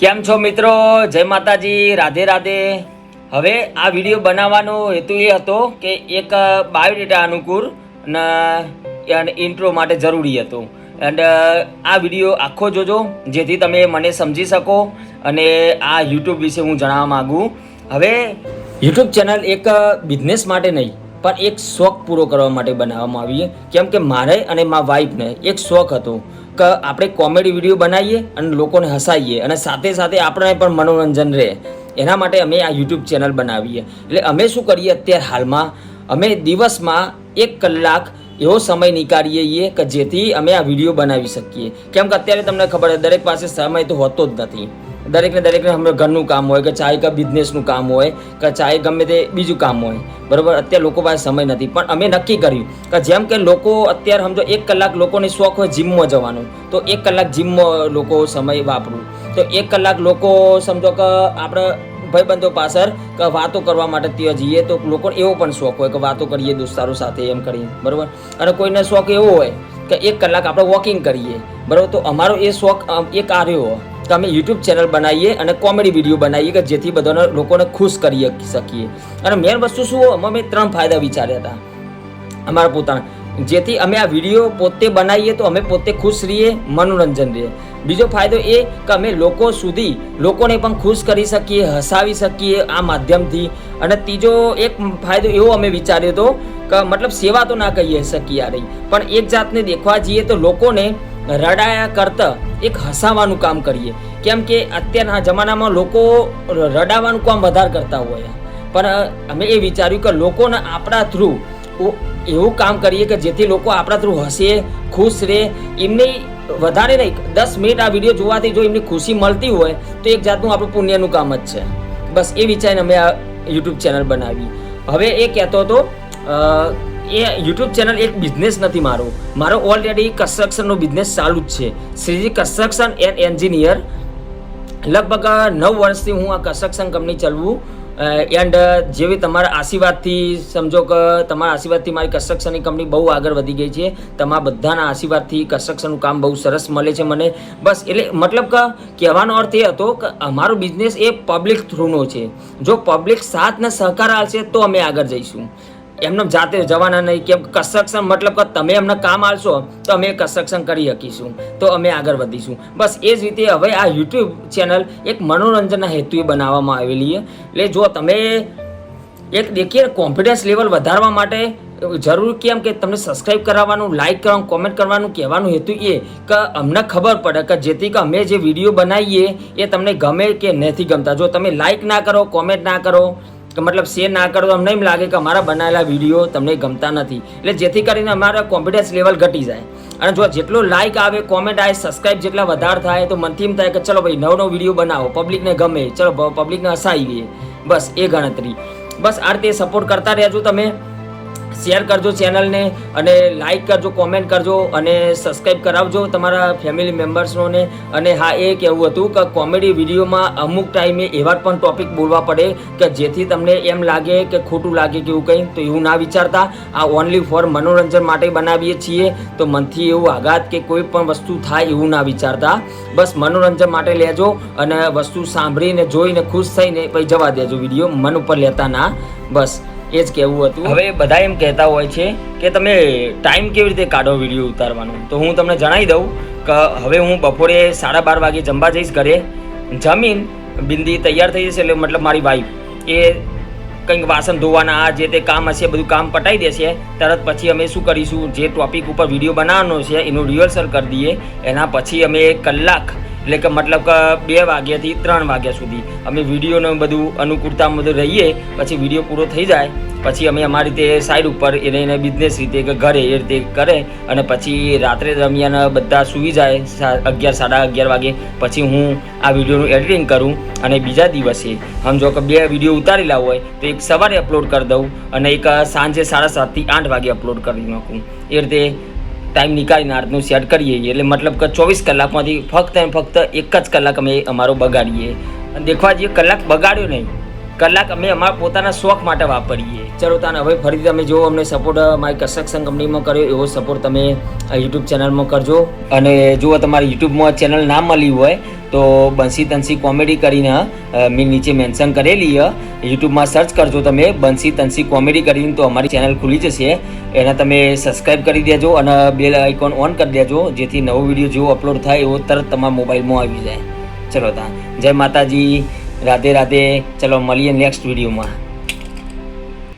કેમ છો મિત્રો? જય માતાજી, રાધે રાધે. હવે આ વિડીયો બનાવવાનો હેતુ એ હતો કે એક બાયોડેટા અનુકૂળ અને ઇન્ટ્રો માટે જરૂરી હતો. એન્ડ આ વિડીયો આખો જોજો જેથી તમે મને સમજી શકો અને આ યુટ્યુબ વિશે હું જણાવવા માગું. હવે યુટ્યુબ ચેનલ એક બિઝનેસ માટે નહીં પણ એક શોખ પૂરો કરવા માટે બનાવવામાં આવી. કેમ કે મારે અને મારા વાઈફને એક શોખ હતો કે આપણે કોમેડી વિડીયો બનાવીએ અને લોકોને હસાવીએ અને સાથે સાથે આપણે પણ મનોરંજન રહે. એના માટે અમે આ યુટ્યુબ ચેનલ બનાવીએ. એટલે અમે શું કરીએ, અત્યારે હાલમાં અમે દિવસમાં 1 કલાક એવો સમય નીકાળીએ છીએ કે જેથી અમે આ વિડીયો બનાવી શકીએ. કેમ કે અત્યારે તમને ખબર છે દરેક પાસે સમય તો હોતો જ નથી. દરેકને અમે ઘરનું કામ હોય કે ચાહે કે બિઝનેસનું કામ હોય કે ચાહે ગમે તે બીજું કામ હોય, બરાબર. અત્યારે લોકો પાસે સમય નથી પણ અમે નક્કી કર્યું કે જેમ કે લોકો અત્યારે સમજો 1 કલાક લોકોની શોખ હોય જીમમાં જવાનું, તો 1 કલાક જીમમાં લોકો સમય વાપરું, તો 1 કલાક લોકો સમજો કે આપણે ભાઈબંધો પાછળ કે વાતો કરવા માટે ત્યાં જઈએ, તો લોકોને એવો પણ શોખ હોય કે વાતો કરીએ દોસ્તારો સાથે એમ કરીને, બરાબર. અને કોઈને શોખ એવો હોય કે 1 કલાક આપણે વોકિંગ કરીએ, બરાબર. તો અમારો એ શોખ એક આ રહ્યો કે અમે યુટ્યુબ ચેનલ બનાવીએ અને કોમેડી વિડીયો બનાવીએ કે જેથી બધાને લોકોને ખુશ કરી શકીએ. અને મેન વસ્તુ શું, અમે 3 ફાયદા વિચાર્યા હતા અમારા પોતાના, જેથી અમે આ વિડીયો પોતે બનાવીએ તો અમે પોતે ખુશ રહીએ, મનોરંજન રહે. બીજો ફાયદો એ કે અમે લોકો સુધી લોકોને પણ ખુશ કરી શકીએ, હસાવી શકીએ આ માધ્યમથી. અને ત્રીજો એક ફાયદો એવો અમે વિચાર્યો હતો કે મતલબ સેવા તો ના કહી શકીએ આ રહી, પણ એક જાતને દેખવા જઈએ તો લોકોને રડાયા કરતાં એક હસાવાનું કામ કરીએ. કેમ કે અત્યારના જમાનામાં લોકો રડાવાનું કામ વધારે કરતા હોય, પણ અમે એ વિચાર્યું કે લોકોને આપણા થ્રુ એવું કામ કરીએ કે જેથી લોકો આપણા થ્રુ હસે, ખુશ રહે. એમની વધારે નહીં 10 મિનિટ આ વિડીયો જોવાથી જો એમની ખુશી મળતી હોય તો એક જાતનું આપણું પુણ્યનું કામ જ છે. બસ એ વિચારીને અમે આ યુટ્યુબ ચેનલ બનાવી. હવે એ કહેતો હતો એ યુટ્યુબ ચેનલ એક બિઝનેસ નથી મારો ઓલરેડી કન્સ્ટ્રક્શનનો બિઝનેસ ચાલુ જ છે. Shriji construction and engineer. લગભગ 9 વર્ષથી હું આ કન્સ્ટ્રક્શન કંપની ચલાવું. એન્ડ જેવી તમારા આશીર્વાદથી સમજો કે તમારા આશીર્વાદથી મારી કન્સ્ટ્રક્શનની કંપની બહુ આગળ વધી ગઈ છે. તમારા બધાના આશીર્વાદથી કન્સ્ટ્રક્શનનું કામ બહુ સરસ મળે છે મને. બસ એટલે મતલબ કે કહેવાનો અર્થ એ હતો કે અમારો બિઝનેસ એ પબ્લિક થ્રુનો છે. જો પબ્લિક સાથ ને સહકાર આપશે તો અમે આગળ જઈશું, એમને જાતે જવાના નહીં. કેમ કન્સ્ટ્રક્શન મતલબ કે તમે એમને કામ આપશો તો અમે કન્સ્ટ્રક્શન કરી શકીશું, તો અમે આગળ વધીશું. બસ એ જ રીતે હવે આ યુટ્યુબ ચેનલ એક મનોરંજનના હેતુએ બનાવવામાં આવેલી છે. એટલે જો તમે એક દેખીએ કોન્ફિડન્સ લેવલ વધારવા માટે જરૂર કેમ કે તમને સબસ્ક્રાઈબ કરાવવાનું, લાઇક કરવાનું, કોમેન્ટ કરવાનું, કહેવાનું હેતુ એ કે અમને ખબર પડે કે જેથી કે અમે જે વિડીયો બનાવીએ એ તમને ગમે કે નથી ગમતા. જો તમે લાઇક ના કરો, કોમેન્ટ ના કરો કે મતલબ શેર ના કરો તો અમને એમ લાગે કે અમારા બનાવેલા વિડીયો તમને ગમતા નથી. એટલે જેથી કરીને અમારા કોન્ફિડન્સ લેવલ ઘટી જાય. અને જો જેટલો લાઇક આવે, કોમેન્ટ આવે, સબસ્ક્રાઈબ જેટલા વધારે થાય તો મનથી એમ થાય કે ચલો ભાઈ નવો વિડીયો બનાવો, પબ્લિકને ગમે, ચલો પબ્લિકને હસાવીએ. બસ એ ગણતરી. બસ આ રીતે સપોર્ટ કરતા રહેજો. તમે શેર કરજો ચેનલને અને લાઇક કરજો, કોમેન્ટ કરજો અને સબસ્ક્રાઈબ કરાવજો તમારા ફેમિલી મેમ્બર્સોને. અને હા, એ કહેવું હતું કે કોમેડી વિડીયોમાં અમુક ટાઈમે એવા પણ ટોપિક બોલવા પડે કે જેથી તમને એમ લાગે કે ખોટું લાગે કે એવું કંઈ, તો એવું ના વિચારતા. આ ઓનલી ફોર મનોરંજન માટે બનાવીએ છીએ, તો મનથી એવું આઘાત કે કોઈ પણ વસ્તુ થાય એવું ના વિચારતા. બસ મનોરંજન માટે લેજો અને વસ્તુ સાંભળીને જોઈને ખુશ થઈને પછી જવા દેજો. વિડીયો મન ઉપર લેતા ના. બસ એ જ કહેવું હતું. હવે બધા એમ કહેતા હોય છે કે તમે ટાઈમ કેવી રીતે કાઢો વિડીયો ઉતારવાનો, તો હું તમને જણાવી દઉં કે હવે હું બપોરે 12:30 વાગે જમવા જઈશ ઘરે. જમીન બિંદી તૈયાર થઈ જશે એટલે મતલબ મારી વાઈફ એ કંઈક વાસણ ધોવાના આ જે તે કામ હશે બધું કામ પટાઈ દેશે. તરત પછી અમે શું કરીશું, જે ટોપિક ઉપર વિડીયો બનાવવાનો છે એનું રિહર્સલ કરી દઈએ. એના પછી અમે 1 કલાક એટલે કે મતલબ કે 2 વાગ્યાથી 3 વાગ્યા સુધી અમે વિડીયોનું બધું અનુકૂળતામાં બધું રહીએ. પછી વિડીયો પૂરો થઈ જાય પછી અમે અમારી રીતે સાઈડ ઉપર એને બિઝનેસ રીતે કે ઘરે એ રીતે કરે. અને પછી રાત્રે દરમિયાન બધા સૂઈ જાય 11, 11:30 વાગે પછી હું આ વિડીયોનું એડિટિંગ કરું. અને બીજા દિવસે સમજો કે 2 વિડીયો ઉતારેલા હોય તો એક સવારે અપલોડ કરી દઉં અને એક સાંજે 7:30 થી 8 વાગે અપલોડ કરી નાખું. એ રીતે ટાઈમ નીકાળીને આજનું સેટ કરીએ. એટલે મતલબ કે 24 કલાકમાંથી ફક્ત 1 જ કલાક અમે અમારો બગાડીએ. દેખવા જઈએ કલાક બગાડ્યો નહીં, કલાક અમે અમારા પોતાના શોખ માટે વાપરીએ. ચલો તાને હવે ફરીથી તમે જો અમને સપોર્ટ મારી કન્સ્ટ્રક્શન કંપનીમાં કર્યો એવો સપોર્ટ તમે યુટ્યુબ ચેનલમાં કરજો. અને જો તમારી યુટ્યુબમાં ચેનલ ના મળી હોય તો બંસી તનસી કોમેડી કરીને મેં નીચે મેન્શન કરેલી યુટ્યુબમાં સર્ચ કરજો તમે બંસી તનસી કોમેડી કરીને, તો અમારી ચેનલ ખુલી જશે. એને તમે સબસ્ક્રાઈબ કરી દેજો અને બેલ આઇકોન ઓન કરી દેજો, જેથી નવો વિડીયો જેવો અપલોડ થાય એવો તરત તમારા મોબાઈલમાં આવી જાય. ચલો તા જય માતાજી, રાધે રાધે. ચલો મળીએ નેક્સ્ટ વિડીયોમાં.